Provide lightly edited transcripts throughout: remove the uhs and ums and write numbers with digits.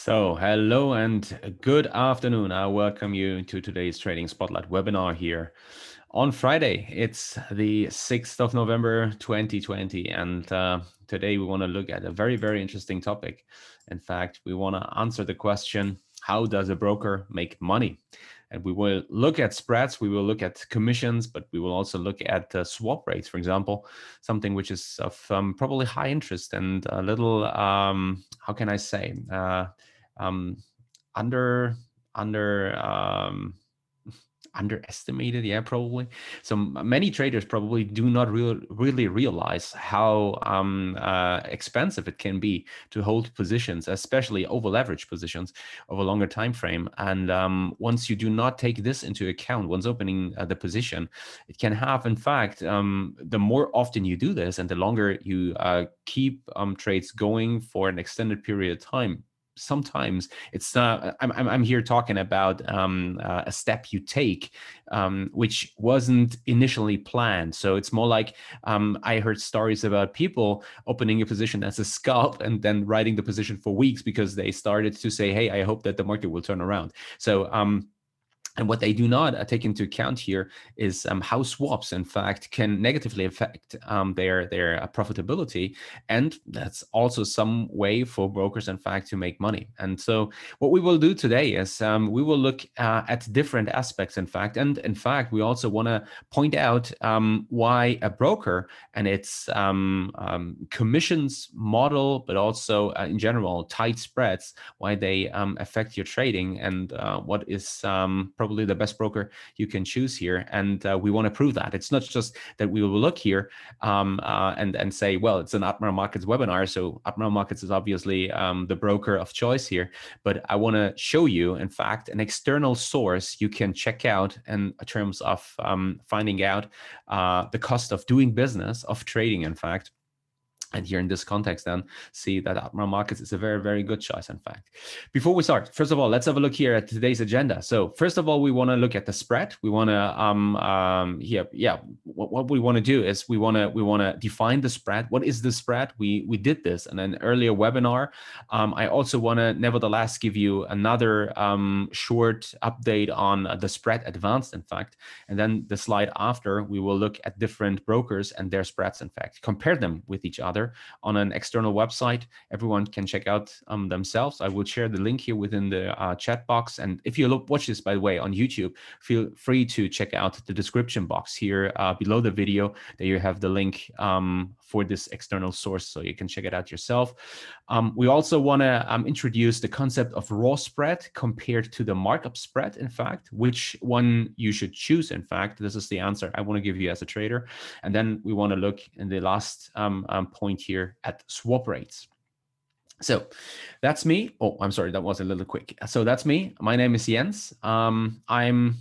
So, hello and good afternoon. I welcome you to today's Trading Spotlight webinar here on Friday. It's the 6th of November 2020, and today we want to look at a very, very interesting topic. In fact, we want to answer the question, how does a broker make money? And we will look at spreads, we will look at commissions, but we will also look at swap rates, for example, something which is of probably high interest and a little, how can I say, um, under under underestimated, yeah, probably. So many traders probably do not really realize how expensive it can be to hold positions, especially over leveraged positions over a longer time frame. And once you do not take this into account, once opening the position, it can have, in fact, the more often you do this and the longer you keep trades going for an extended period of time, sometimes it's I'm here talking about a step you take which wasn't initially planned. So it's more like I heard stories about people opening a position as a scalp and then riding the position for weeks because they started to say, hey, I hope that the market will turn around. So and what they do not take into account here is how swaps, in fact, can negatively affect their profitability, and that's also some way for brokers, in fact, to make money. And so, what we will do today is we will look at different aspects, in fact, and in fact, we also want to point out why a broker and its commissions model, but also in general tight spreads, why they affect your trading, and what is probably the best broker you can choose here. And we want to prove that. It's not just that we will look here and say, well, it's an Admiral Markets webinar, so Admiral Markets is obviously the broker of choice here. But I want to show you, in fact, an external source you can check out in terms of finding out the cost of doing business, of trading, in fact. And here in this context, then see that Admiral Markets is a very, very good choice, in fact. Before we start, first of all, let's have a look here at today's agenda. So first of all, we want to look at the spread. We want to, what we want to do is we want to define the spread. What is the spread? We did this in an earlier webinar. I also want to nevertheless give you another short update on the spread advanced, in fact. And then the slide after, we will look at different brokers and their spreads, in fact, compare them with each other on an external website. Everyone can check out themselves. I will share the link here within the chat box. And if you watch this, by the way, on YouTube, feel free to check out the description box here below the video. There you have the link for this external source, so you can check it out yourself. We also want to introduce the concept of raw spread compared to the markup spread, in fact, which one you should choose. In fact, this is the answer I want to give you as a trader. And then we want to look in the last point here at swap rates. So that's me. Oh, I'm sorry, that was a little quick. So that's me. My name is Jens. I'm in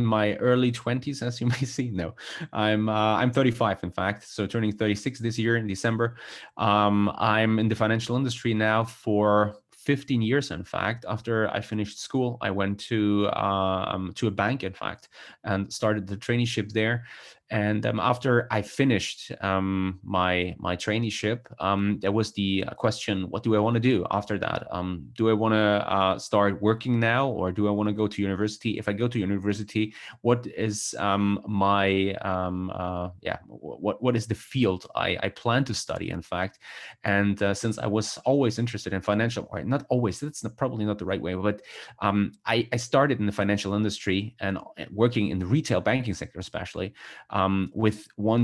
my early 20s, as you may see. No, I'm 35, in fact. So turning 36 this year in December. I'm in the financial industry now for 15 years, in fact. After I finished school, I went to a bank, in fact, and started the traineeship there. And after I finished my traineeship, there was the question, what do I want to do after that? Do I want to start working now, or do I want to go to university? If I go to university, what is what is the field I plan to study, in fact? And since I was always interested in financial, or not always, that's probably not the right way, but I started in the financial industry and working in the retail banking sector, especially. With I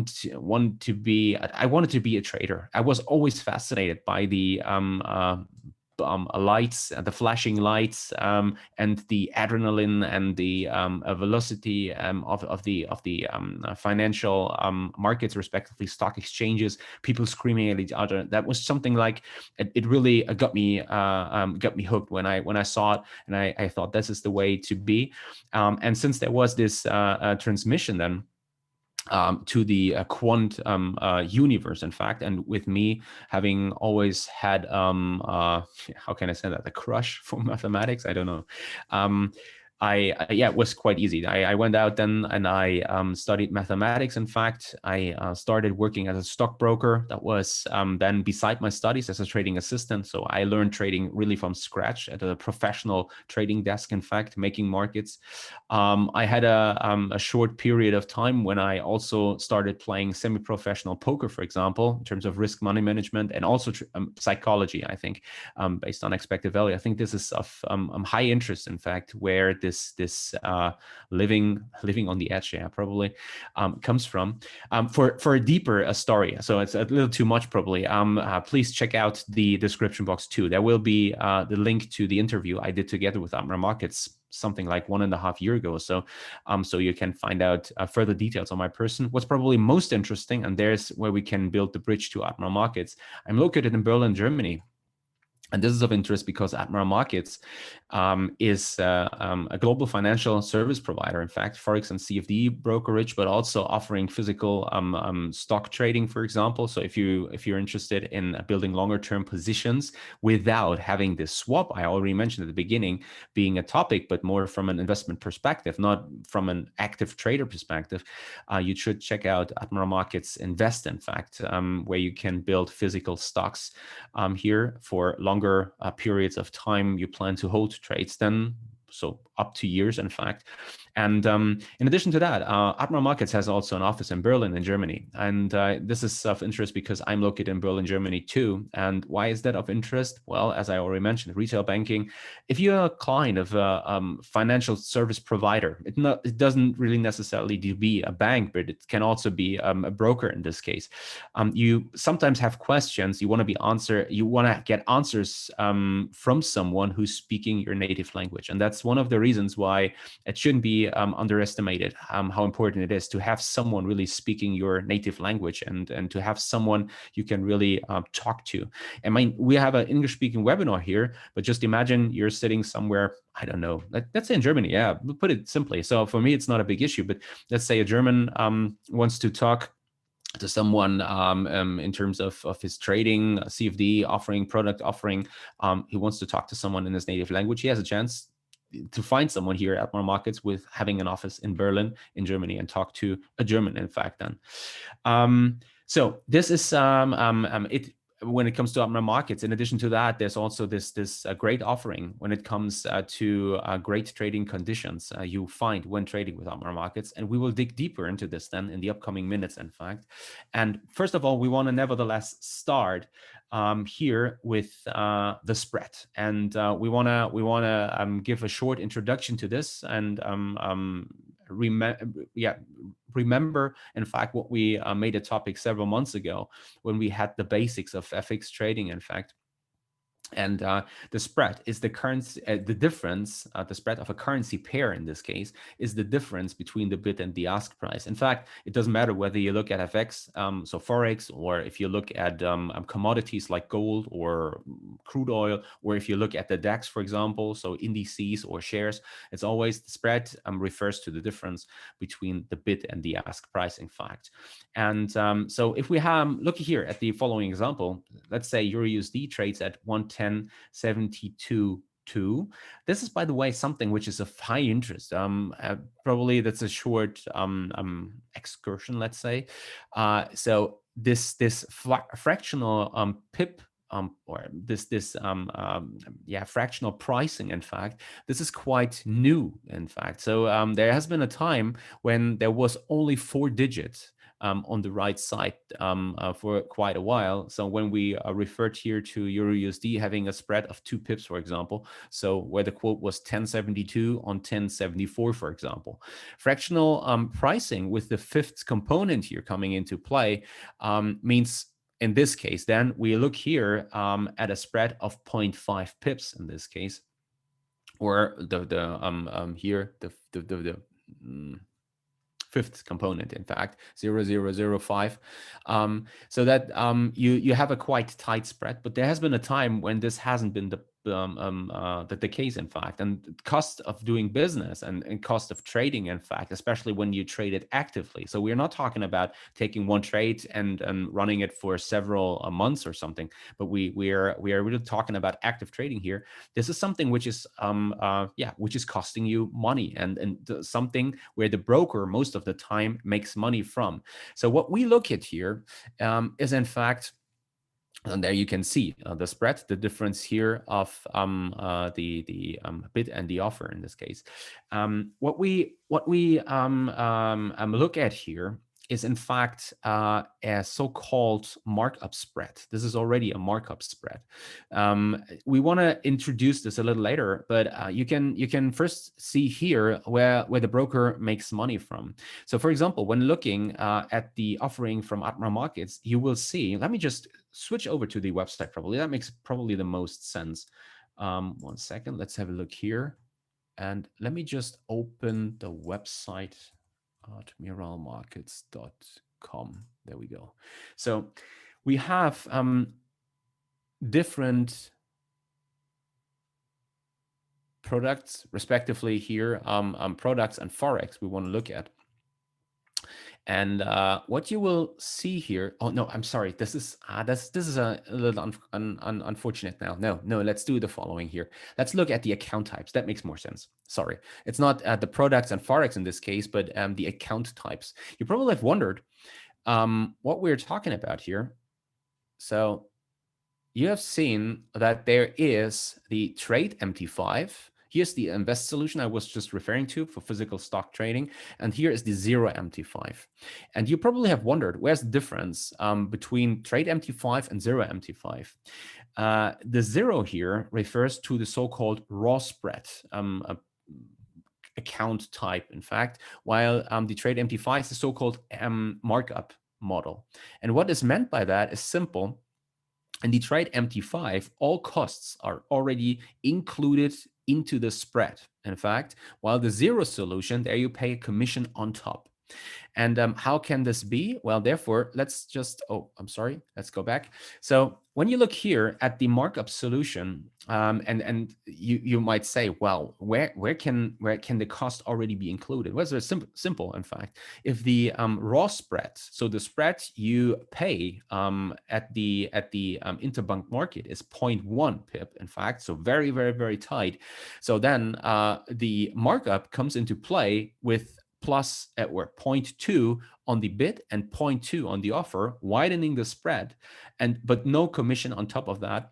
wanted to be a trader. I was always fascinated by the lights, the flashing lights, and the adrenaline and the velocity of the financial markets, respectively stock exchanges, people screaming at each other. That was something like it really got me hooked when I saw it, and I thought this is the way to be. And since there was this transmission then to the quant universe, in fact, and with me having always had, how can I say that, a crush for mathematics, I don't know. yeah, it was quite easy. I went out then and I studied mathematics. In fact, I started working as a stockbroker. That was then beside my studies as a trading assistant. So I learned trading really from scratch at a professional trading desk. In fact, making markets. I had a short period of time when I also started playing semi-professional poker, for example, in terms of risk money management and also psychology. I think based on expected value. I think this is of high interest, in fact, where this living on the edge, yeah, probably comes from. For a deeper story, so it's a little too much probably. Please check out the description box too. There will be the link to the interview I did together with Admiral Markets something like 1.5 years ago or so. So you can find out further details on my person. What's probably most interesting, and there's where we can build the bridge to Admiral Markets. I'm located in Berlin, Germany. And this is of interest because Admiral Markets is a global financial service provider, in fact, Forex and CFD brokerage, but also offering physical stock trading, for example. So if you're interested in building longer term positions without having this swap, I already mentioned at the beginning, being a topic, but more from an investment perspective, not from an active trader perspective, you should check out Admiral Markets Invest, in fact, where you can build physical stocks here for longer periods of time you plan to hold trades, then so up to years, in fact. And in addition to that, Admiral Markets has also an office in Berlin, in Germany. And this is of interest because I'm located in Berlin, Germany too. And why is that of interest? Well, as I already mentioned, retail banking. If you're a client of a financial service provider, it doesn't really necessarily need to be a bank, but it can also be a broker in this case. You sometimes have questions. You want to get answers from someone who's speaking your native language. And that's one of the reasons why it shouldn't be underestimated how important it is to have someone really speaking your native language and to have someone you can really talk to. I mean, we have an English-speaking webinar here, but just imagine you're sitting somewhere, I don't know, let's say in Germany. Yeah, put it simply. So for me, it's not a big issue, but let's say a German wants to talk to someone in terms of his trading, CFD offering, product offering. He wants to talk to someone in his native language. He has a chance to find someone here at Admiral Markets with having an office in Berlin, in Germany, and talk to a German, in fact, then. So this is it. When it comes to Admiral Markets, in addition to that, there's also this great offering when it comes to great trading conditions you find when trading with Admiral Markets. And we will dig deeper into this then in the upcoming minutes, in fact. And first of all, we want to nevertheless start here with the spread. And we want to give a short introduction to this and remember, in fact, what we made a topic several months ago when we had the basics of FX trading, in fact. And the spread is the currency, the difference, the spread of a currency pair in this case is the difference between the bid and the ask price. In fact, it doesn't matter whether you look at FX, so Forex, or if you look at commodities like gold or crude oil, or if you look at the DAX, for example, so indices or shares, it's always the spread refers to the difference between the bid and the ask price, in fact. And so if we look here at the following example, let's say Euro USD trades at 110.72.2. This is, by the way, something which is of high interest. Probably that's a short excursion, let's say. So this fractional pip or this fractional pricing, in fact, this is quite new, in fact. So there has been a time when there was only 4 digits on the right side for quite a while. So when we referred here to Euro USD having a spread of 2 pips, for example, so where the quote was 1072 on 1074, for example. Fractional pricing with the 5th component here coming into play means, in this case, then we look here at a spread of 0.5 pips in this case, or the 5th component, in fact, 0.0005. So that you have a quite tight spread, but there has been a time when this hasn't been the case, in fact, and cost of doing business and cost of trading, in fact, especially when you trade it actively. So we're not talking about taking one trade and running it for several months or something, but we are really talking about active trading here. This is something which is which is costing you money, and something where the broker most of the time makes money from. So what we look at here is, in fact, and there you can see the spread, the difference here of the bid and the offer in this case. What we look at here is, in fact, a so-called markup spread. This is already a markup spread. We want to introduce this a little later, but you can first see here where the broker makes money from. So, for example, when looking at the offering from Admiral Markets, you will see. Let me just switch over to the website. Probably that makes probably the most sense. 1 second. Let's have a look here, and let me just open the website. Admiralmarkets.com. There we go. So we have different products, respectively here, products and Forex we want to look at. And what you will see here, oh no, I'm sorry, this is a little unfortunate now. No, let's do the following here. Let's look at the account types. That makes more sense. Sorry, it's not the products and Forex in this case, but the account types. You probably have wondered what we're talking about here. So you have seen that there is the trade MT5. Here's the invest solution I was just referring to for physical stock trading. And here is the zero MT5. And you probably have wondered, where's the difference between trade MT5 and zero MT5? The zero here refers to the so-called raw spread account type, in fact, while the trade MT5 is the so-called markup model. And what is meant by that is simple. In the trade MT5, all costs are already included into the spread. In fact, while the zero solution, there you pay a commission on top. And how can this be? Well, therefore, let's just, let's go back. So when you look here at the markup solution, and you might say, well, where can the cost already be included? Well, it's very simple, in fact. If the raw spread, so the spread you pay at the interbank market is 0.1 pip, in fact, so very, very, very tight. So then the markup comes into play with plus or 0.2 on the bid and 0.2 on the offer, widening the spread, but no commission on top of that,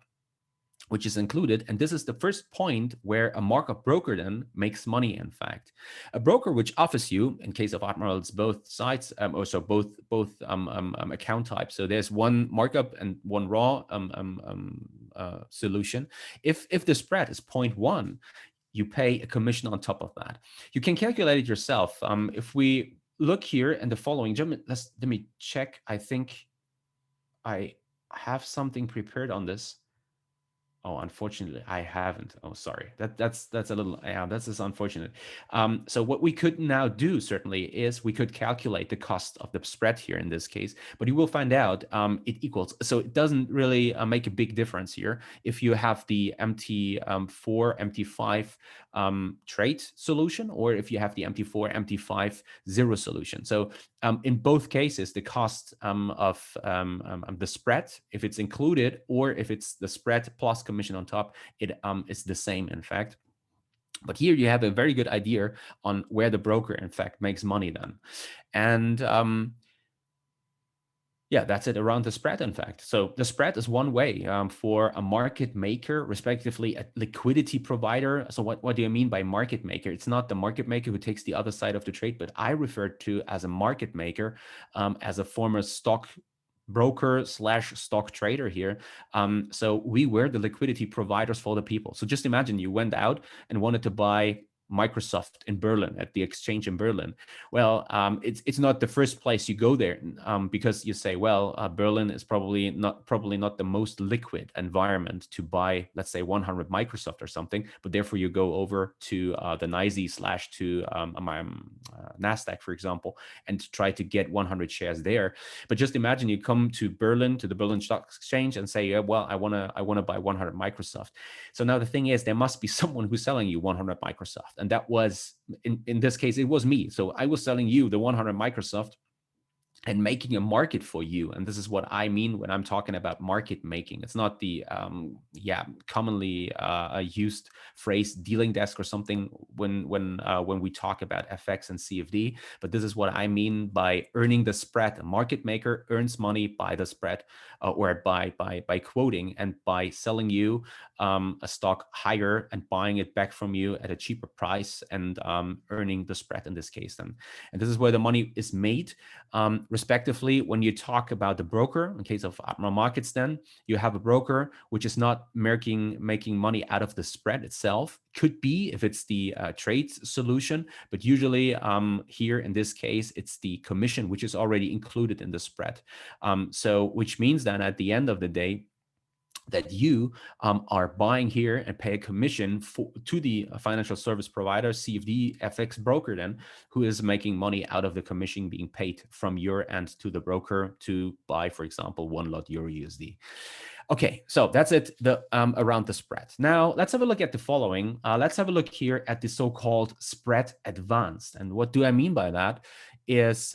which is included. And this is the first point where a markup broker then makes money, in fact. A broker which offers you, in case of Admiral, it's both sides, also both account types. So there's one markup and one raw solution. If the spread is 0.1, you pay a commission on top of that. You can calculate it yourself. If we look here in the following, let me check. I think I have something prepared on this. Oh, unfortunately, I haven't. Oh, sorry. That's a little, that's just unfortunate. So what we could now do certainly is we could calculate the cost of the spread here in this case, but you will find out it equals. So it doesn't really make a big difference here if you have the MT4, MT5 trade solution, or if you have the MT4, MT5 zero solution. So in both cases, the cost of the spread, if it's included, or if it's the spread plus commission on top, it is the same, in fact. But here you have a very good idea on where the broker, in fact, makes money then. And yeah, that's it around the spread, in fact. So the spread is one way for a market maker, respectively, a liquidity provider. So what do you mean by market maker? It's not the market maker who takes the other side of the trade, but I refer to as a market maker, as a former stock broker / stock trader here. So we were the liquidity providers for the people. So just imagine you went out and wanted to buy Microsoft in Berlin, at the exchange in Berlin. Well, it's not the first place you go there, because you say, well, Berlin is probably not the most liquid environment to buy, let's say, 100 Microsoft or something. But therefore, you go over to the NYSE / to Nasdaq, for example, and try to get 100 shares there. But just imagine you come to Berlin, to the Berlin Stock Exchange, and say, yeah, well, I wanna buy 100 Microsoft. So now the thing is, there must be someone who's selling you 100 Microsoft. And that was, in this case, it was me. So I was selling you the 100 Microsoft and making a market for you. And this is what I mean when I'm talking about market making. It's not the commonly used phrase dealing desk or something when we talk about FX and CFD, but this is what I mean by earning the spread. A market maker earns money by the spread, or by quoting and by selling you a stock higher and buying it back from you at a cheaper price, and earning the spread in this case. And this is where the money is made. Respectively, when you talk about the broker, in case of Admiral Markets, then you have a broker which is not making money out of the spread itself. Could be if it's the trade solution, but usually here in this case, it's the commission which is already included in the spread. So which means that at the end of the day, that you are buying here and pay a commission to the financial service provider, CFD FX broker, then, who is making money out of the commission being paid from your end to the broker to buy, for example, 1 lot Euro USD. Okay, so that's it around the spread. Now let's have a look at the following. Let's have a look here at the so-called spread advanced. And what do I mean by that is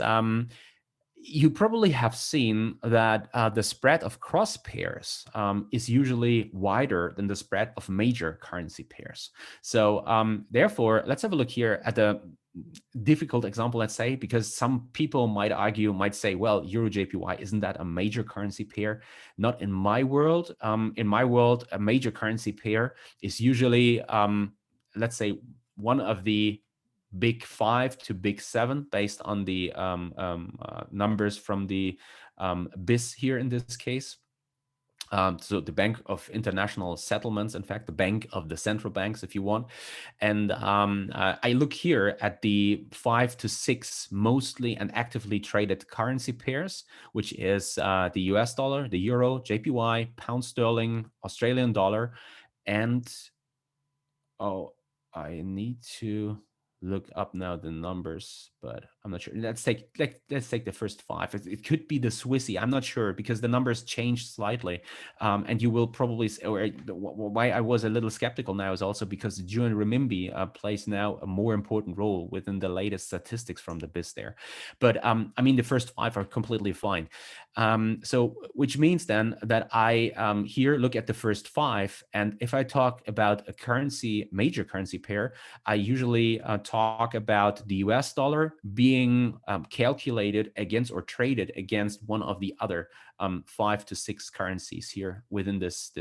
you probably have seen that the spread of cross pairs is usually wider than the spread of major currency pairs. So therefore, let's have a look here at the difficult example, let's say, because some people might say, well, Euro JPY, isn't that a major currency pair? Not in my world. In my world, a major currency pair is usually, let's say, one of the big 5 to big 7 based on the numbers from the BIS here in this case. So the Bank of International Settlements, in fact, the bank of the central banks, if you want. And I look here at the 5 to 6 mostly and actively traded currency pairs, which is the US dollar, the euro, JPY, pound sterling, Australian dollar, and I need to look up now the numbers, but I'm not sure. Let's take the first 5. It could be the Swissy. I'm not sure because the numbers changed slightly, and you will probably. Or why I was a little skeptical now is also because the Juan renminbi plays now a more important role within the latest statistics from the BIS there. But I mean, the first 5 are completely fine. So which means then that I here look at the first 5, and if I talk about a major currency pair, I usually talk about the US dollar being calculated against or traded against one of the other 5 to 6 currencies here within this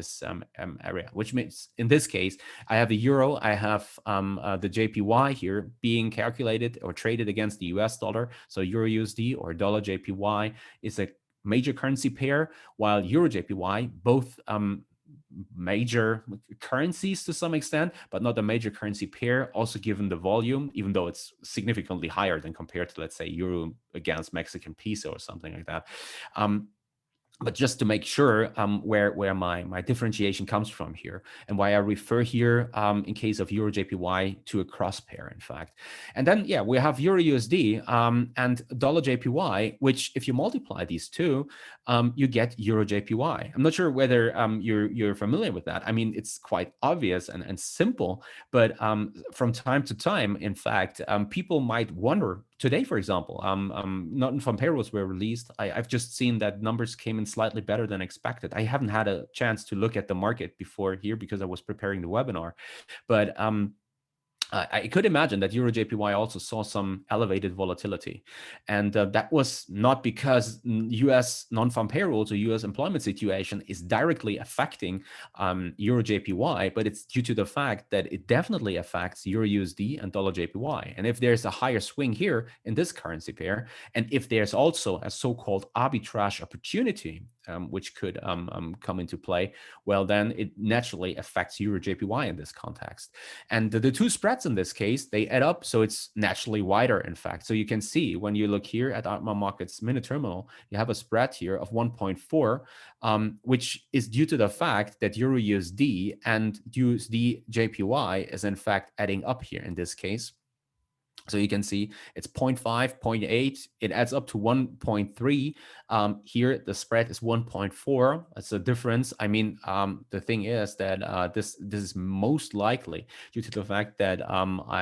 area, which means in this case, I have the euro, I have the JPY here being calculated or traded against the US dollar. So euro USD or dollar JPY is a major currency pair, while euro JPY, both major currencies to some extent, but not a major currency pair, also given the volume, even though it's significantly higher than compared to, let's say, euro against Mexican peso or something like that. But just to make sure where my differentiation comes from here, and why I refer here in case of Euro JPY to a cross pair, in fact. And then, yeah, we have Euro USD and dollar JPY, which if you multiply these two, you get Euro JPY. I'm not sure whether you're familiar with that. I mean, it's quite obvious and simple, but from time to time, in fact, people might wonder. Today, for example, non-farm payrolls were released. I've just seen that numbers came in slightly better than expected. I haven't had a chance to look at the market before here because I was preparing the webinar, but I could imagine that Euro JPY also saw some elevated volatility. And that was not because US non-farm payrolls or US employment situation is directly affecting Euro JPY, but it's due to the fact that it definitely affects Euro USD and dollar JPY. And if there's a higher swing here in this currency pair, and if there's also a so-called arbitrage opportunity, which could come into play, well, then it naturally affects Euro JPY in this context. And the two spread spreads in this case, they add up, so it's naturally wider, in fact. So you can see when you look here at Admiral Markets minute terminal, you have a spread here of 1.4, which is due to the fact that Euro USD and USD JPY is in fact adding up here in this case. So you can see it's 0.5, 0.8, it adds up to 1.3. Here, the spread is 1.4. That's a difference. I mean, the thing is that this is most likely due to the fact that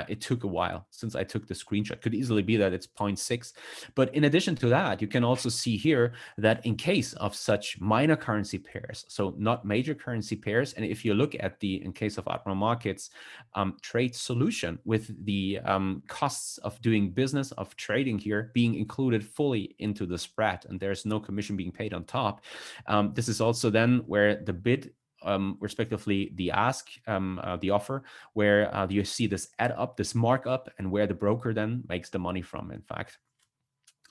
it took a while since I took the screenshot. Could easily be that it's 0.6. But in addition to that, you can also see here that in case of such minor currency pairs, so not major currency pairs, and if you look at in case of Admiral Markets, trade solution with the costs of doing business, of trading here being included fully into the spread, and there's no commission being paid on top. This is also then where the bid, respectively the ask, the offer, where you see this add up, this markup, and where the broker then makes the money from, in fact.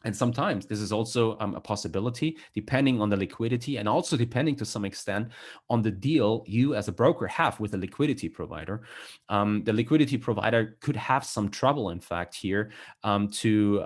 And sometimes this is also a possibility, depending on the liquidity and also depending to some extent on the deal you as a broker have with a liquidity provider. The liquidity provider could have some trouble, in fact, here to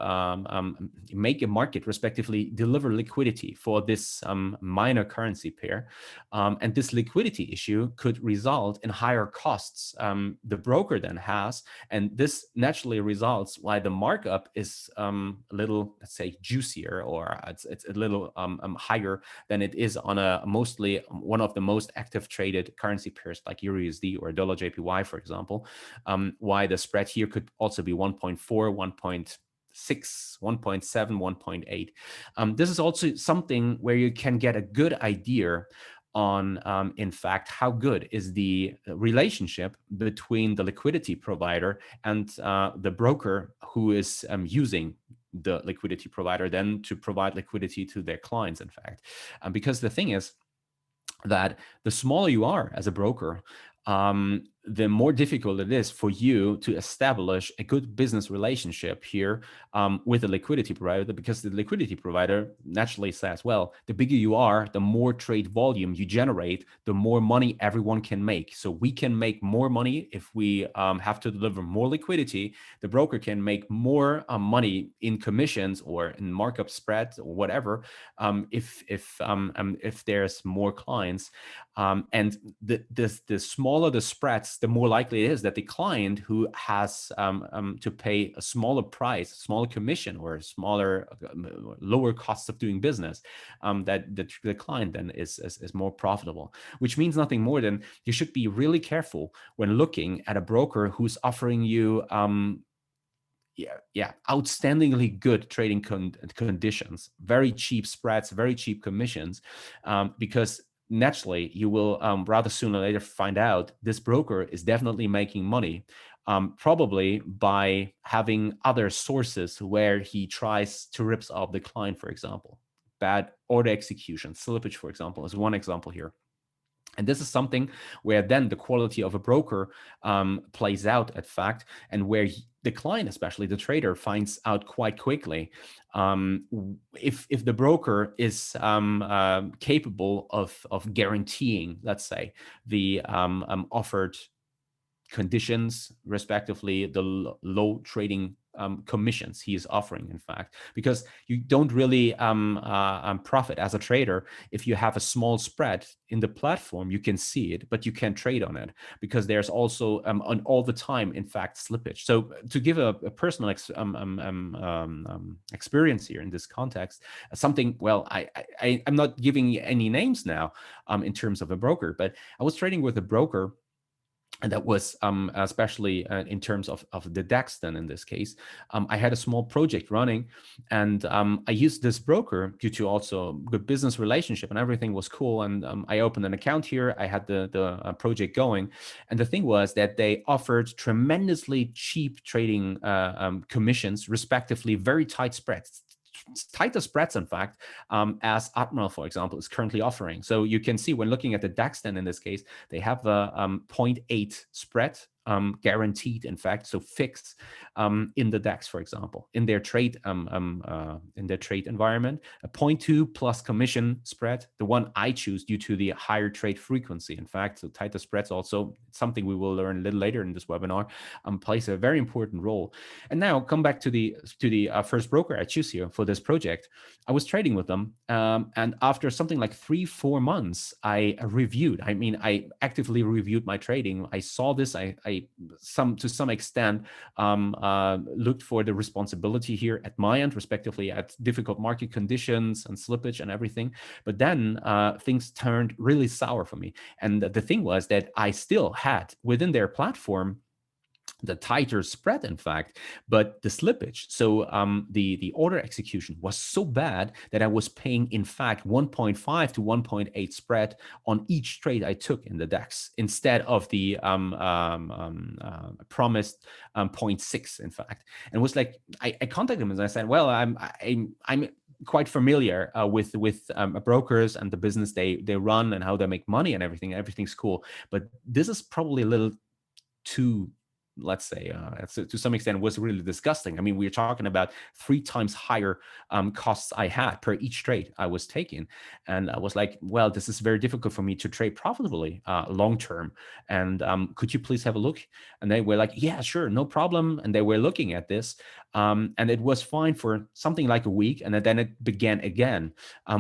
make a market, respectively deliver liquidity for this minor currency pair. And this liquidity issue could result in higher costs the broker then has. And this naturally results why the markup is a little, let's say, juicier, or it's a little higher than it is on a mostly one of the most active traded currency pairs like Euro USD or dollar JPY, for example. Why the spread here could also be 1.4, 1.6, 1.7, 1.8. This is also something where you can get a good idea on, in fact, how good is the relationship between the liquidity provider and the broker who is using the liquidity provider then to provide liquidity to their clients, in fact. Because the thing is that the smaller you are as a broker, the more difficult it is for you to establish a good business relationship here with the liquidity provider, because the liquidity provider naturally says, well, the bigger you are, the more trade volume you generate, the more money everyone can make. So we can make more money if we have to deliver more liquidity. The broker can make more money in commissions or in markup spreads or whatever if there's more clients. And the smaller the spreads, the more likely it is that the client who has to pay a smaller price, smaller commission, or a smaller, lower cost of doing business, that the client then is more profitable. Which means nothing more than you should be really careful when looking at a broker who's offering you outstandingly good trading conditions, very cheap spreads, very cheap commissions, because naturally you will rather sooner or later find out this broker is definitely making money, probably by having other sources where he tries to rip off the client, for example. Bad order execution, slippage, for example, is one example here. And this is something where then the quality of a broker plays out, in fact, and where the client, especially the trader, finds out quite quickly if the broker is capable of guaranteeing, let's say, the offered conditions, respectively, the low trading commissions he is offering, in fact, because you don't really profit as a trader if you have a small spread in the platform. You can see it, but you can't trade on it because there's also on all the time, in fact, slippage. So to give a personal experience here in this context, something, well, I'm not giving any names now in terms of a broker, but I was trading with a broker. And that was especially in terms of the DAX then in this case. I had a small project running, and I used this broker due to also good business relationship, and everything was cool. And I opened an account here. I had the project going. And the thing was that they offered tremendously cheap trading commissions, respectively, very tight spreads. Tighter spreads, in fact, as Admiral, for example, is currently offering. So you can see when looking at the DAX then in this case, they have a 0.8 spread guaranteed, in fact, so fixed in the DAX, for example, in their trade environment, a 0.2 plus commission spread, the one I choose due to the higher trade frequency. In fact, so tighter spreads also something we will learn a little later in this webinar, plays a very important role. And now come back to the first broker I choose here for this project. I was trading with them, and after something like 3-4 months, I reviewed. I mean, I actively reviewed my trading. I saw this. I to some extent looked for the responsibility here at my end, respectively, at difficult market conditions and slippage and everything. But then things turned really sour for me. And the thing was that I still had within their platform the tighter spread, in fact, but the slippage. So the order execution was so bad that I was paying, in fact, 1.5 to 1.8 spread on each trade I took in the DAX instead of the promised 0.6, in fact. And it was like, I contacted them and I said, well, I'm quite familiar with brokers and the business they run and how they make money and everything. Everything's cool, but this is probably a little too, let's say, to some extent, was really disgusting. I mean, we're talking about 3 times higher costs I had per each trade I was taking. And I was like, well, this is very difficult for me to trade profitably long term. And could you please have a look? And they were like, yeah, sure, no problem. And they were looking at this. And it was fine for something like a week. And then it began again,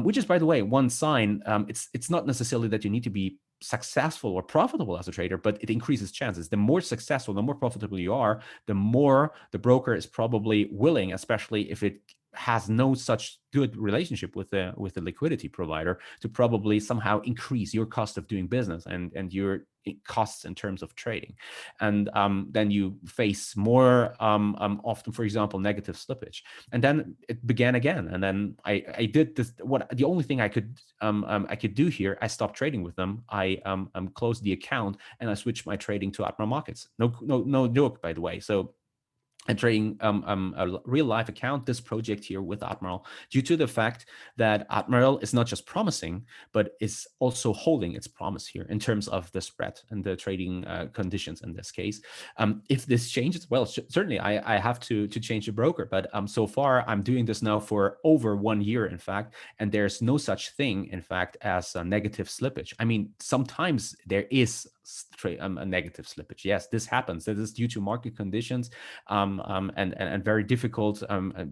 which is, by the way, one sign. It's not necessarily that you need to be successful or profitable as a trader, but it increases chances. The more successful, the more profitable you are, the more the broker is probably willing, especially if it has no such good relationship with the liquidity provider, to probably somehow increase your cost of doing business and your costs in terms of trading. And then you face more often, for example, negative slippage. And then it began again. And then I did this. The only thing I could do here, I stopped trading with them. I closed the account and I switched my trading to Admiral Markets. No joke, by the way. So I'm trading a real life account, this project here with Admiral, due to the fact that Admiral is not just promising, but is also holding its promise here in terms of the spread and the trading conditions in this case. If this changes, well, certainly I have to change the broker, but so far I'm doing this now for over 1 year, in fact, and there's no such thing, in fact, as a negative slippage. I mean, sometimes there is a negative slippage. Yes, this happens. That is due to market conditions and very difficult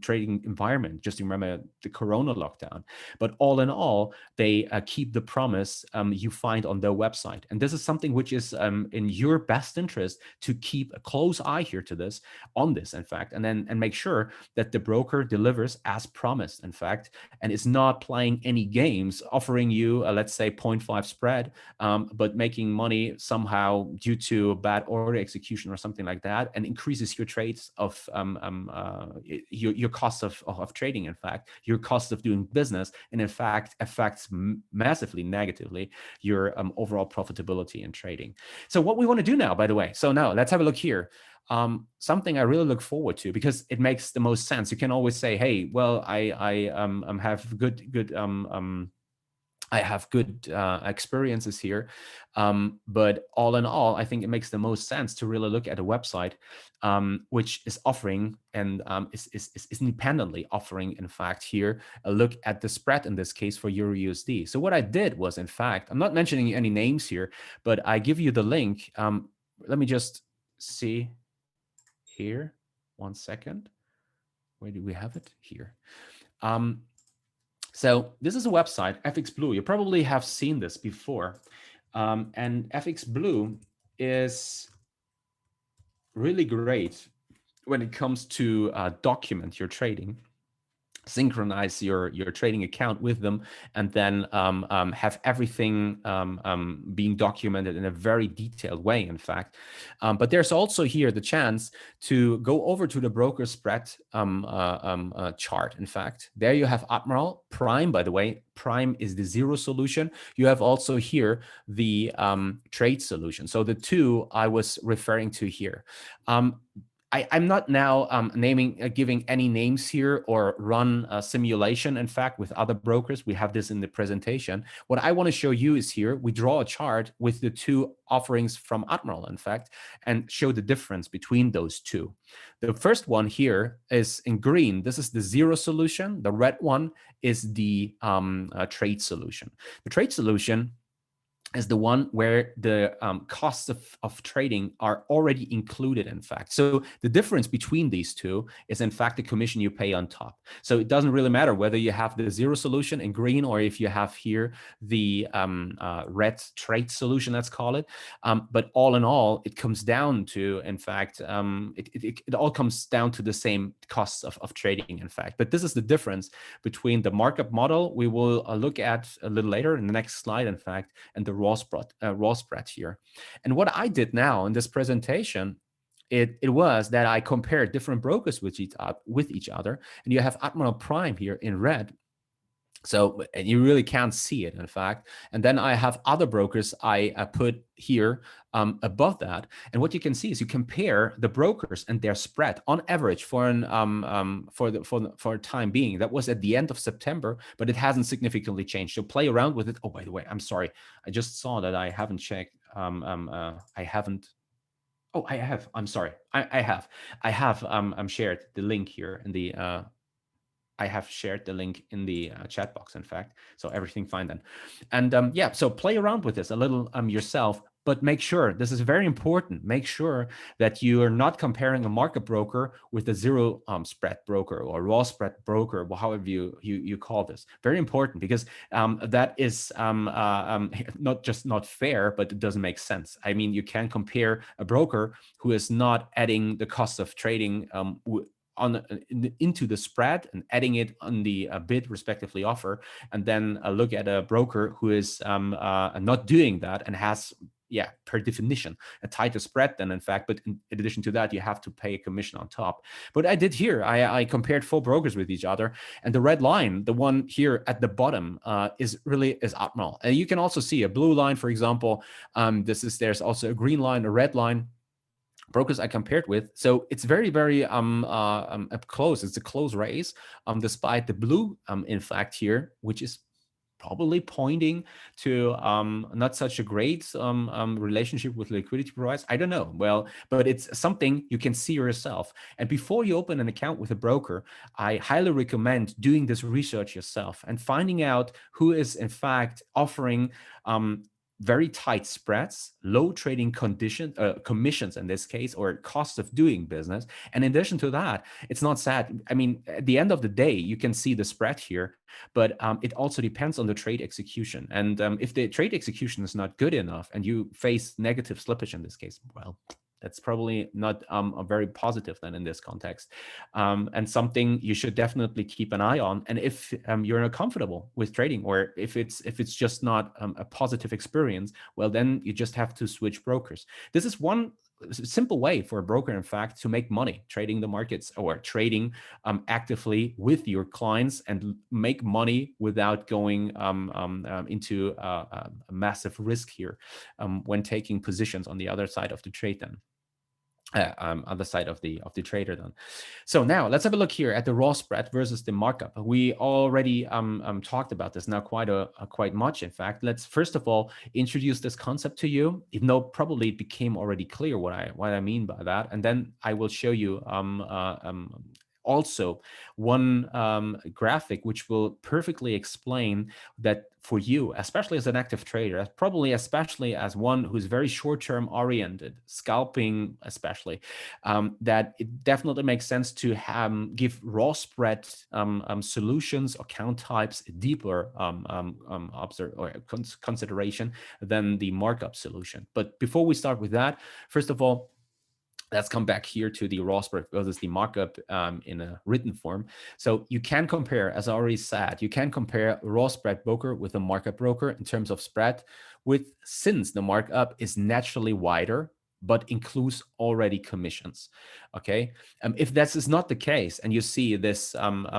trading environment. Just remember the Corona lockdown. But all in all, they keep the promise you find on their website. And this is something which is in your best interest to keep a close eye here to this, on this, in fact, and make sure that the broker delivers as promised, in fact, and is not playing any games, offering you, let's say, 0.5 spread, but making money somehow due to bad order execution or something like that, and increases your trades of your cost of trading, in fact, your cost of doing business, and in fact affects massively negatively your overall profitability in trading. So what we want to do now, by the way, so now let's have a look here. Something I really look forward to, because it makes the most sense. You can always say, hey, well, I have good I have good experiences here, but all in all, I think it makes the most sense to really look at a website which is offering and is independently offering, in fact, here a look at the spread in this case for Euro USD. So what I did was, in fact, I'm not mentioning any names here, but I give you the link. Let me just see here. 1 second. Where do we have it? Here. So this is a website, FX Blue. You probably have seen this before. And FX Blue is really great when it comes to document your trading, synchronize your trading account with them, and then have everything being documented in a very detailed way, in fact. But there's also here the chance to go over to the broker spread chart. In fact, there you have Admiral Prime. By the way, Prime is the zero solution. You have also here the trade solution. So the two I was referring to here. I'm not now giving any names here or run a simulation. In fact, with other brokers, we have this in the presentation. What I want to show you is here, we draw a chart with the two offerings from Admiral, in fact, and show the difference between those two. The first one here is in green. This is the zero solution. The red one is the trade solution. The trade solution is the one where the costs of trading are already included, in fact. So the difference between these two is, in fact, the commission you pay on top. So it doesn't really matter whether you have the zero solution in green or if you have here the red trade solution, let's call it. But all in all, it comes down to, in fact, it all comes down to the same costs of trading, in fact. But this is the difference between the markup model we will look at a little later in the next slide, in fact, and the raw spread here. And what I did now in this presentation, it was that I compared different brokers with each other, and you have Admiral Prime here in red. So and you really can't see it, in fact. And then I have other brokers I put here above that. And what you can see is you compare the brokers and their spread on average for a time being. That was at the end of September, but it hasn't significantly changed. So play around with it. Oh, by the way, I'm sorry. I just saw that I haven't checked. I haven't. Oh, I have. I'm sorry. I have. Shared the link here in the. I have shared the link in the chat box, in fact. So everything fine then. And yeah, so play around with this a little yourself, but make sure, this is very important, make sure that you are not comparing a market broker with a zero spread broker or raw spread broker, however you call this. Very important, because that is not just not fair, but it doesn't make sense. I mean, you can compare a broker who is not adding the cost of trading into the spread and adding it on the bid respectively offer, and then look at a broker who is not doing that and has, yeah, per definition, a tighter spread then, in fact, but in addition to that, you have to pay a commission on top. But I did here, I compared 4 brokers with each other, and the red line, the one here at the bottom, is Admiral. And you can also see a blue line, for example. There's also a green line, a red line, brokers I compared with. So it's very, very close. It's a close race, despite the blue, in fact, here, which is probably pointing to not such a great relationship with liquidity providers. I don't know. Well, but it's something you can see yourself. And before you open an account with a broker, I highly recommend doing this research yourself and finding out who is, in fact, offering very tight spreads, low trading commissions in this case, or cost of doing business. And in addition to that, it's not sad. I mean, at the end of the day, you can see the spread here, but it also depends on the trade execution. And if the trade execution is not good enough and you face negative slippage in this case, well, that's probably not a very positive then in this context, and something you should definitely keep an eye on. And if you're not comfortable with trading, or if it's just not a positive experience, well, then you just have to switch brokers. This is one simple way for a broker, in fact, to make money trading the markets, or trading actively with your clients, and make money without going into a massive risk here when taking positions on the other side of the trade then. Other side of the trader then. So now let's have a look here at the raw spread versus the markup. We already talked about this now quite much. In fact, let's first of all introduce this concept to you, even though probably it became already clear what I mean by that, and then I will show you also one graphic which will perfectly explain that for you, especially as an active trader, probably especially as one who's very short-term oriented, scalping especially, that it definitely makes sense to give raw spread solutions, account types, deeper consideration than the markup solution. But before we start with that, first of all, let's come back here to the raw spread versus the markup in a written form. So you can compare, as I already said, you can compare a raw spread broker with a markup broker in terms of spread, since the markup is naturally wider, but includes already commissions. Okay, if this is not the case, and you see this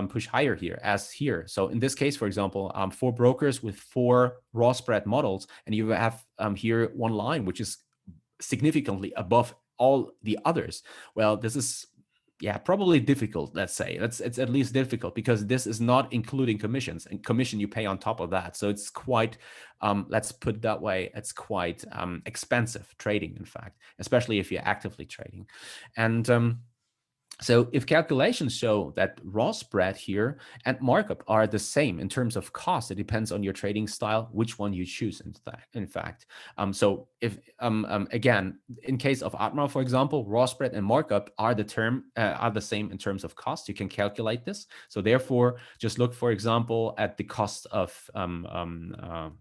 push higher here, as here. So in this case, for example, 4 brokers with 4 raw spread models, and you have here one line which is significantly above all the others, well, this is, yeah, probably difficult. Let's say it's at least difficult because this is not including commissions, and commission you pay on top of that. So it's quite, let's put it that way, it's quite expensive trading, in fact, especially if you're actively trading. And so if calculations show that raw spread here and markup are the same in terms of cost, it depends on your trading style, which one you choose in fact. So if, again, in case of Admiral, for example, raw spread and markup are the same in terms of cost. You can calculate this. So therefore, just look, for example, at the cost of 1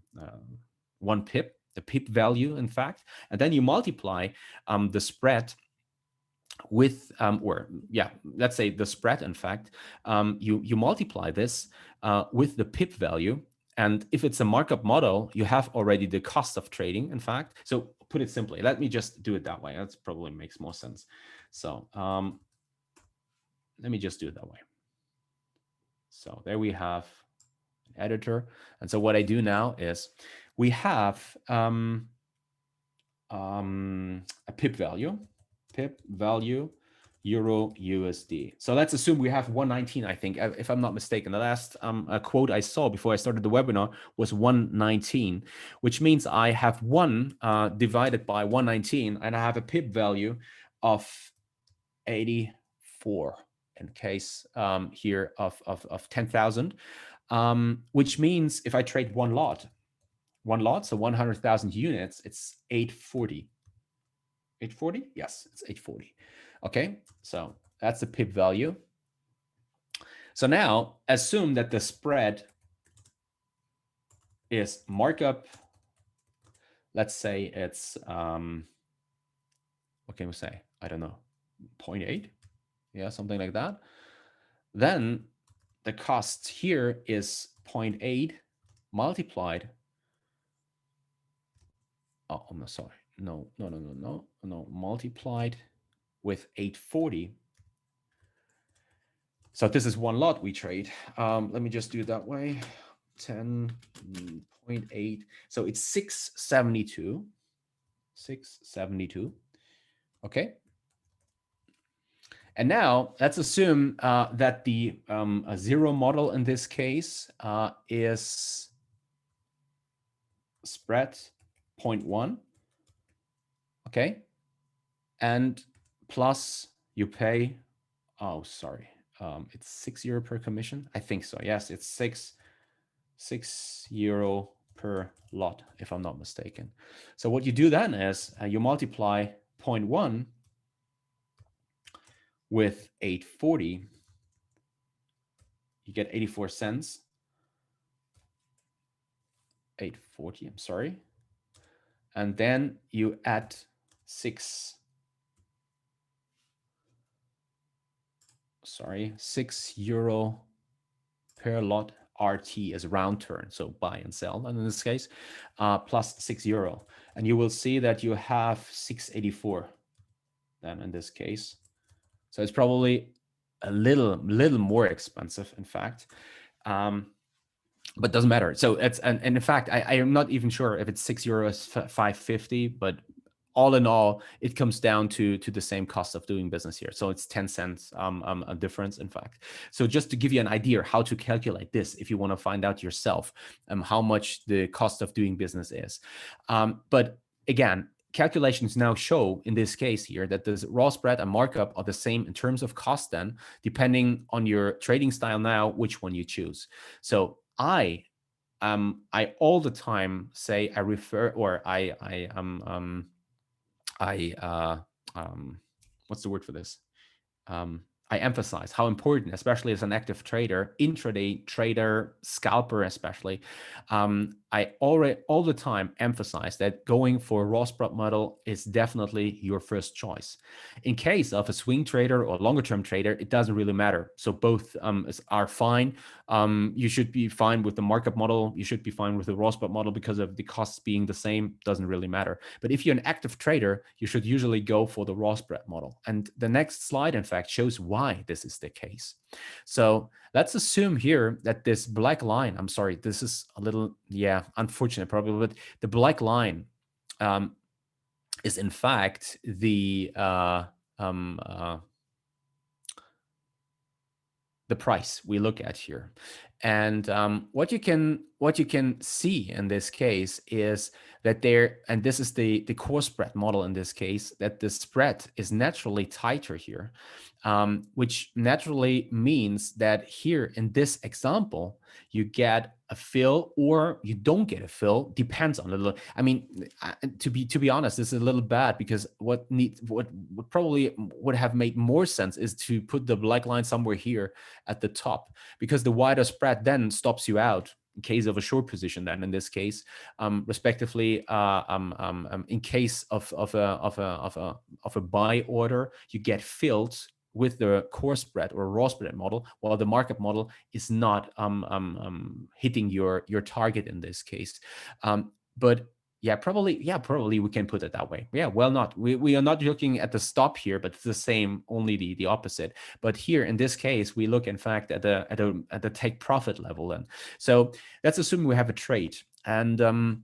pip, the pip value, in fact, and then you multiply the spread with, let's say the spread, in fact, you multiply this with the pip value. And if it's a markup model, you have already the cost of trading, in fact. So put it simply, let me just do it that way. That probably makes more sense. So let me just do it that way. So there we have an editor. And so what I do now is we have a pip value Euro USD. So let's assume we have 119, I think, if I'm not mistaken. The last quote I saw before I started the webinar was 119, which means I have 1 divided by 119, and I have a pip value of 84 in case here of 10,000, which means if I trade one lot, so 100,000 units, it's 840. 840? Yes, it's 840. Okay, so that's the pip value. So now assume that the spread is markup. Let's say it's, what can we say? I don't know, 0.8? Yeah, something like that. Then the cost here is 0.8 multiplied. Oh, I'm sorry. No, multiplied with 840. So this is one lot we trade. Let me just do it that way. 10.8. So it's 672. 672. Okay. And now let's assume that the zero model in this case is spread 0.1. Okay. And plus you pay, oh, sorry. It's €6 per commission. I think so. Yes, it's €6 per lot, if I'm not mistaken. So what you do then is you multiply 0.1 with 840. You get 84 cents. 840, I'm sorry. And then you add €6 per lot. RT is round turn, so buy and sell, and in this case, plus €6. And you will see that you have 684 then in this case. So it's probably a little more expensive, in fact. But doesn't matter. So it's, and in fact, I am not even sure if it's €6, 550, but all in all, it comes down to the same cost of doing business here. So it's 10 cents a difference, in fact. So just to give you an idea how to calculate this, if you want to find out yourself how much the cost of doing business is. But again, calculations now show in this case here that the raw spread and markup are the same in terms of cost then, depending on your trading style now, which one you choose. So I all the time say I refer, or what's the word for this? I emphasize how important, especially as an active trader, intraday trader, scalper especially, I all the time emphasize that going for a raw spread model is definitely your first choice. In case of a swing trader or longer term trader, it doesn't really matter. So both are fine. You should be fine with the markup model. You should be fine with the raw spread model because of the costs being the same. Doesn't really matter. But if you're an active trader, you should usually go for the raw spread model. And the next slide, in fact, shows why this is the case. So let's assume here that this black line, I'm sorry, this is a little, unfortunate probably, but the black line is in fact the price we look at here. And what you can see in this case is that and this is the core spread model in this case, that the spread is naturally tighter here, which naturally means that here in this example, you get a fill or you don't get a fill, depends on the little. I mean, to be honest, this is a little bad, because what probably would have made more sense is to put the black line somewhere here at the top, because the wider spread then stops you out in case of a short position. Then in this case, respectively, in case of a buy order, you get filled with the core spread or raw spread model, while the markup model is not hitting your target in this case. But probably we can put it that way. Yeah, well, not we are not looking at the stop here, but it's the same, only the opposite. But here in this case, we look in fact at the take profit level. And so let's assume we have a trade, and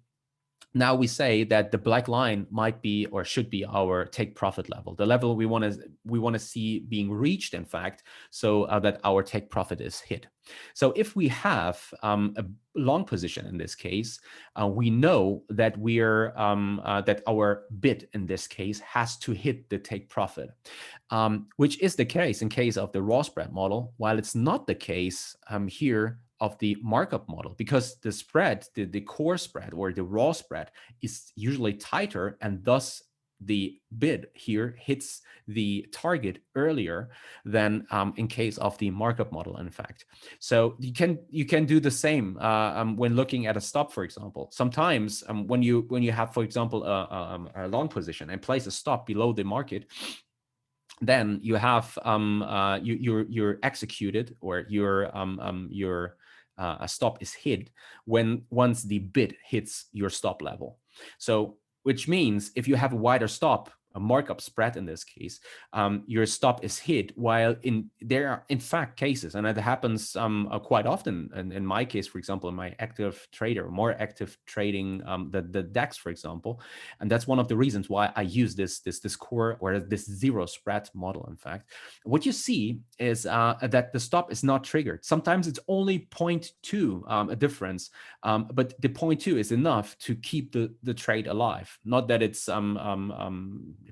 now we say that the black line might be or should be our take profit level, the level we want to see being reached, in fact, so that our take profit is hit. So if we have a long position in this case, we know that that our bid in this case has to hit the take profit, which is the case in case of the raw spread model, while it's not the case here of the markup model, because the spread, the core spread or the raw spread, is usually tighter, and thus the bid here hits the target earlier than in case of the markup model, in fact. So you can do the same when looking at a stop, for example. Sometimes when you have, for example, a long position and place a stop below the market, then you have you're executed, or your a stop is hit once the bid hits your stop level. So which means if you have a wider stop, a markup spread in this case, your stop is hit, while there are in fact cases, and it happens quite often in my case, for example, in my active trader, more active trading, the DAX, for example. And that's one of the reasons why I use this core or this zero spread model. In fact, what you see is that the stop is not triggered. Sometimes it's only 0.2 a difference, but the 0.2 is enough to keep the trade alive. Not that it's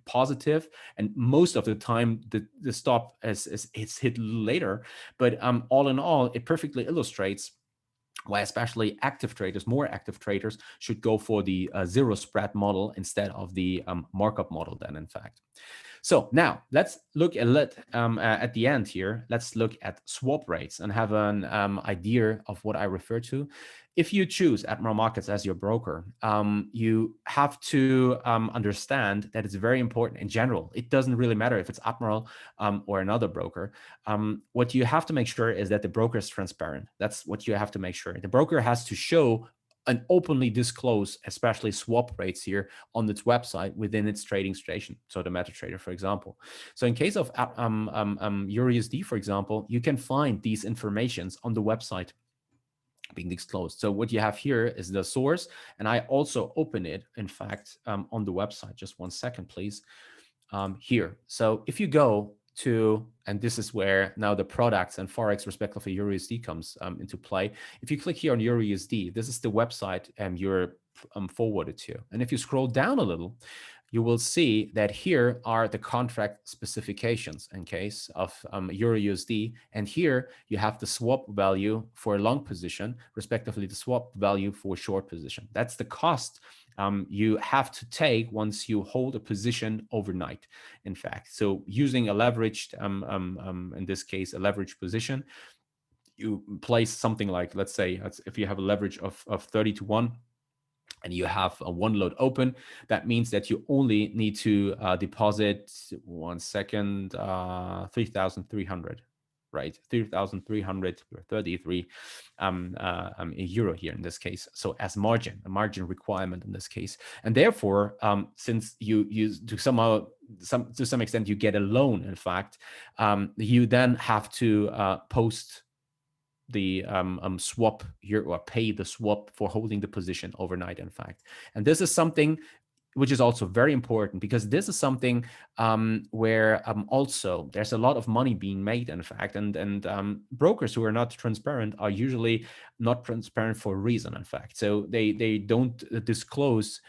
positive, and most of the time the stop is hit later, but all in all, it perfectly illustrates why especially more active traders should go for the zero spread model instead of the markup model then, in fact. So now let's look at the end here. Let's look at swap rates and have an idea of what I refer to. If you choose Admiral Markets as your broker, you have to understand that it's very important in general. It doesn't really matter if it's Admiral or another broker. What you have to make sure is that the broker is transparent. That's what you have to make sure. The broker has to show and openly disclose, especially swap rates here on its website within its trading station. So the MetaTrader, for example. So in case of EURUSD, for example, you can find these informations on the website being disclosed. So what you have here is the source, and I also open it, in fact, on the website. Just 1 second, please. Here. So if you go to, and this is where now the products and Forex, respectively, EURUSD comes into play. If you click here on EURUSD, this is the website you're forwarded to. And if you scroll down a little, you will see that here are the contract specifications in case of EURUSD. And here you have the swap value for a long position, respectively the swap value for a short position. That's the cost you have to take once you hold a position overnight, in fact. So using a leveraged, in this case, a leveraged position, you place something like, let's say, if you have a leverage of 30 to 1, and you have a one load open, that means that you only need to deposit 1 second, 3,300, right? 3,333 euro here in this case. So as margin, a margin requirement in this case. And therefore, since you to some extent, you get a loan, in fact, you then have to post the swap here, or pay the swap for holding the position overnight, in fact. And this is something which is also very important, because this is something where also there's a lot of money being made, in fact, and brokers who are not transparent are usually not transparent for a reason, in fact. So they don't disclose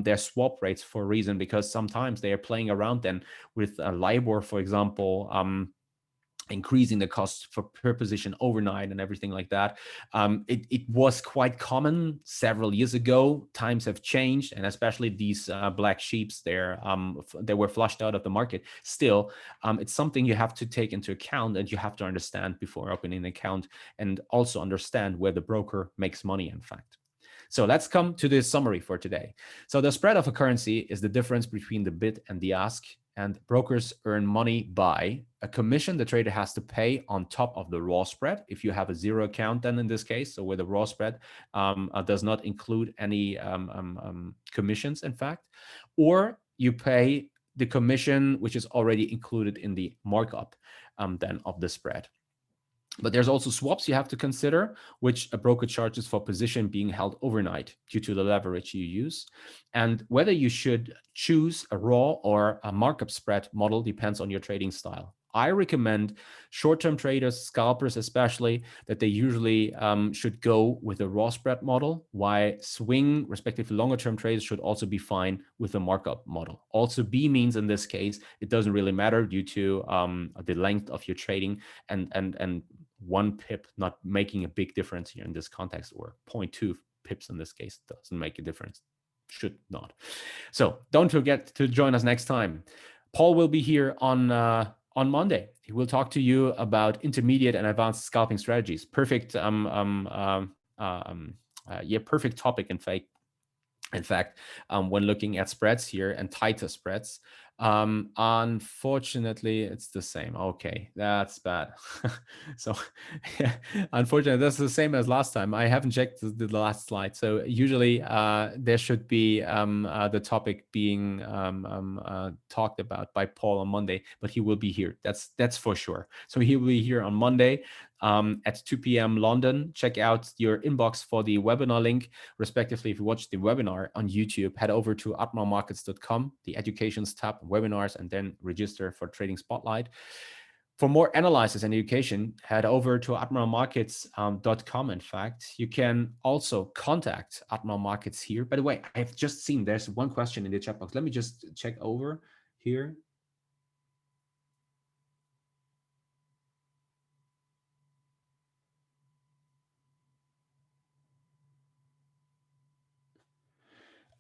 their swap rates for a reason, because sometimes they are playing around then with LIBOR, for example, increasing the cost for per position overnight and everything like that. It was quite common several years ago. Times have changed, and especially these black sheeps, they were flushed out of the market. Still, it's something you have to take into account, and you have to understand before opening an account, and also understand where the broker makes money, in fact. So let's come to the summary for today. So the spread of a currency is the difference between the bid and the ask, and brokers earn money by a commission the trader has to pay on top of the raw spread. If you have a zero account, then in this case, so where the raw spread does not include any commissions, in fact, or you pay the commission, which is already included in the markup then of the spread. But there's also swaps you have to consider, which a broker charges for position being held overnight due to the leverage you use. And whether you should choose a raw or a markup spread model depends on your trading style. I recommend short-term traders, scalpers especially, that they usually should go with a raw spread model, while swing, respectively longer-term traders should also be fine with a markup model. Also, B means in this case, it doesn't really matter due to the length of your trading, and 1 pip not making a big difference here in this context, or 0.2 pips in this case doesn't make a difference, should not. So don't forget to join us next time. Paul will be here on Monday. He will talk to you about intermediate and advanced scalping strategies. Perfect, perfect topic. In fact, when looking at spreads here and tighter spreads, unfortunately, it's the same. Okay, that's bad. So, yeah, unfortunately, that's the same as last time. I haven't checked the last slide. So usually there should be the topic being talked about by Paul on Monday, but he will be here. That's for sure. So he will be here on Monday at 2 p.m. London. Check out your inbox for the webinar link. Respectively, if you watch the webinar on YouTube, head over to admiralmarkets.com, the educations tab, webinars, and then register for Trading Spotlight. For more analysis and education, head over to admiralmarkets.com. In fact, you can also contact Admiral Markets here. By the way, I've just seen there's one question in the chat box. Let me just check over here.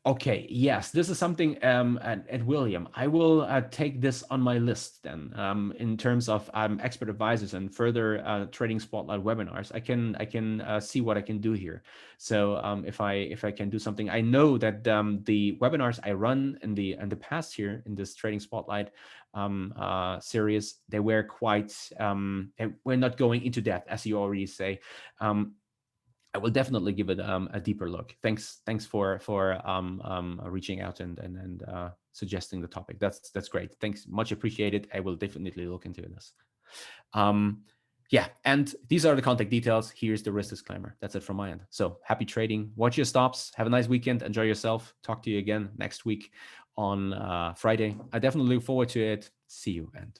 Okay, yes, this is something, at William, I will take this on my list then, in terms of expert advisors and further Trading Spotlight webinars. I can see what I can do here. So if I can do something, I know that the webinars I run in the past here in this Trading Spotlight series, they were quite, we're not going into depth, as you already say. I will definitely give it a deeper look. Thanks for reaching out and suggesting the topic. That's great. Thanks, much appreciated. I will definitely look into this. Yeah, and these are the contact details. Here's the risk disclaimer. That's it from my end. So happy trading. Watch your stops. Have a nice weekend. Enjoy yourself. Talk to you again next week on Friday. I definitely look forward to it. See you, and